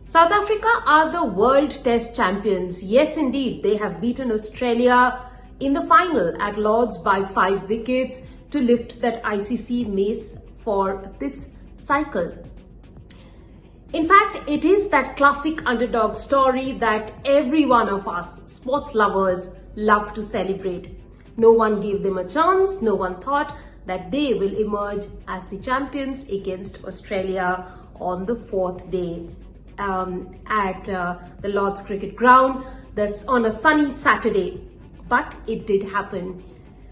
South Africa are the World Test champions. Yes, indeed, they have beaten Australia in the final at Lord's by 5 wickets to lift that ICC mace for this cycle. In fact, it is that classic underdog story that every one of us sports lovers love to celebrate. No one gave them a chance. No one thought that they will emerge as the champions against Australia on the 4th day at the Lord's Cricket Ground on a sunny Saturday. But it did happen.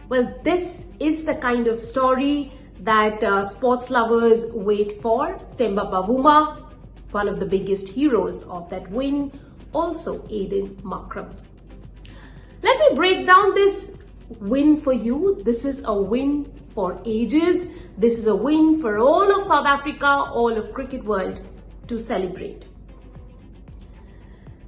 Well, this is the kind of story that sports lovers wait for. Temba Bavuma, one of the biggest heroes of that win, also Aiden Markram. Let me break down this win for you. This is a win for ages. This is a win for all of South Africa, all of cricket world to celebrate.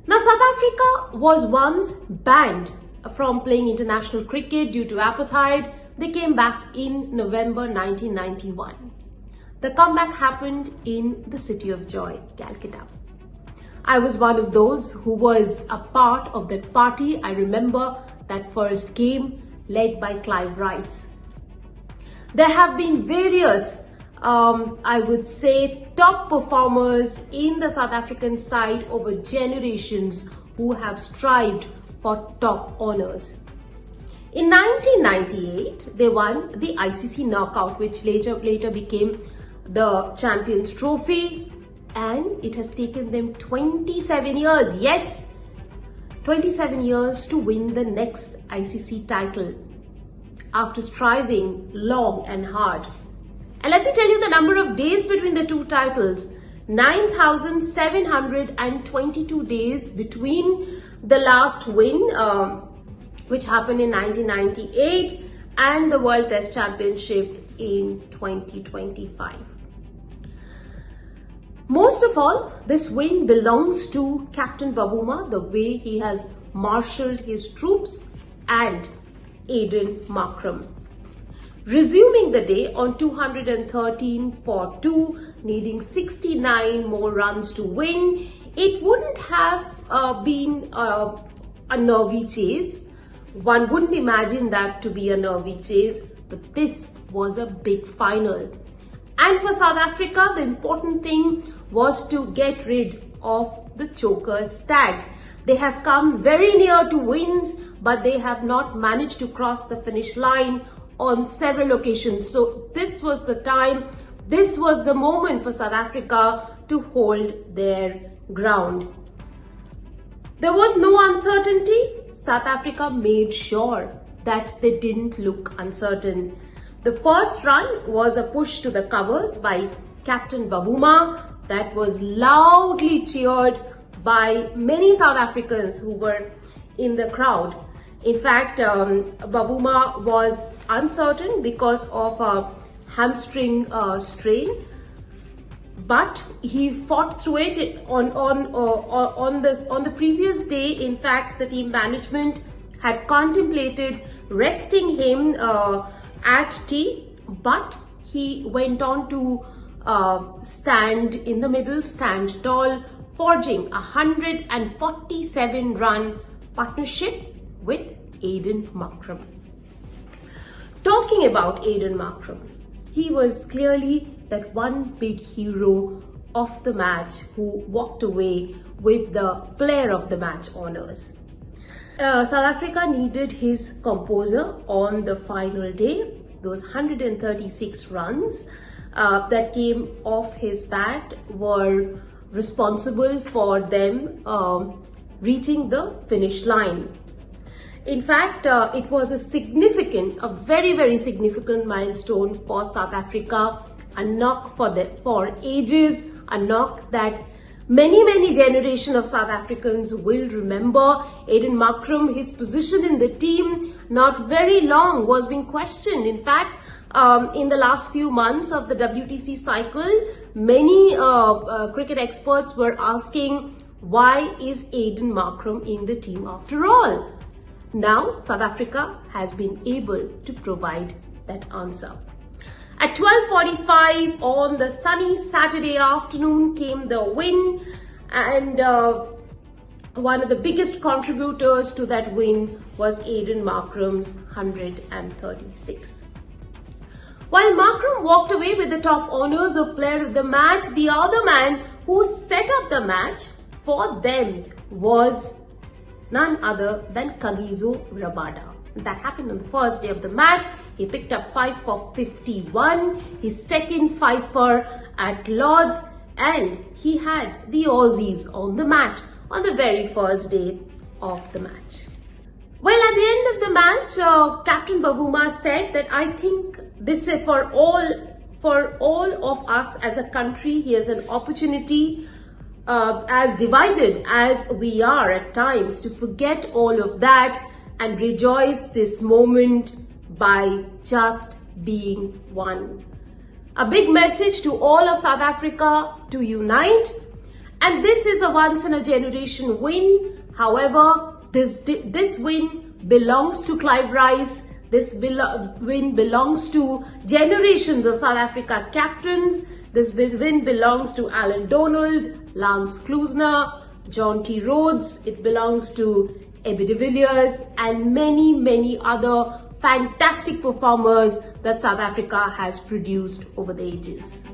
Now, South Africa was once banned from playing international cricket due to apartheid. They came back in November 1991. The comeback happened in the city of joy, Calcutta. I was one of those who was a part of that party. I remember that first game led by Clive Rice. There have been various, I would say, top performers in the South African side over generations who have strived for top honours. In 1998, they won the ICC knockout, which later became the Champions Trophy, and it has taken them 27 years, yes, 27 years to win the next ICC title after striving long and hard. And let me tell you the number of days between the two titles: 9,722 days between the last win, which happened in 1998, and the World Test Championship in 2025. Most of all, this win belongs to Captain Bavuma, the way he has marshalled his troops, and Aiden Markram. Resuming the day on 213 for 2, needing 69 more runs to win, it wouldn't have been a nervy chase. One wouldn't imagine that to be a nervy chase, but this was a big final. And for South Africa, the important thing was to get rid of the choker's tag. They have come very near to wins, but they have not managed to cross the finish line on several occasions. So this was the time, this was the moment for South Africa to hold their ground. There was no uncertainty. South Africa made sure that they didn't look uncertain. The first run was a push to the covers by Captain Bavuma that was loudly cheered by many South Africans who were in the crowd. In fact, Bavuma was uncertain because of a hamstring strain, but he fought through it on the previous day. In fact, the team management had contemplated resting him at tea, but he went on to stand in the middle, stand tall, forging a 147-run partnership with Aiden Markram. Talking about Aiden Markram, he was clearly that one big hero of the match who walked away with the player of the match honours. South Africa needed his composure on the final day. Those 136 runs that came off his bat were responsible for them reaching the finish line. In fact, it was a very, very significant milestone for South Africa, a knock for ages, a knock that many generations of South Africans will remember. Aiden Markram, his position in the team, not very long was being questioned. In fact, in the last few months of the WTC cycle, many cricket experts were asking, why is Aiden Markram in the team after all? Now, South Africa has been able to provide that answer. At 12:45 on the sunny Saturday afternoon came the win, And one of the biggest contributors to that win was Aiden Markram's 136. While Markram walked away with the top honours of player of the match, the other man who set up the match for them was none other than Kagiso Rabada. That happened on the first day of the match. He picked up 5 for 51, his second 5 for at Lord's, and he had the Aussies on the match on the very first day of the match. Well, at the end of the match, Captain Bavuma said that I think this is for all of us as a country. Here's an opportunity, as divided as we are at times, to forget all of that and rejoice this moment by just being one. A big message to all of South Africa to unite. And this is a once in a generation win. However, this win belongs to Clive Rice. This win belongs to generations of South Africa captains. This win belongs to Alan Donald, Lance Klusener, John T. Rhodes. It belongs to Abby de Villiers and many, many other fantastic performers that South Africa has produced over the ages.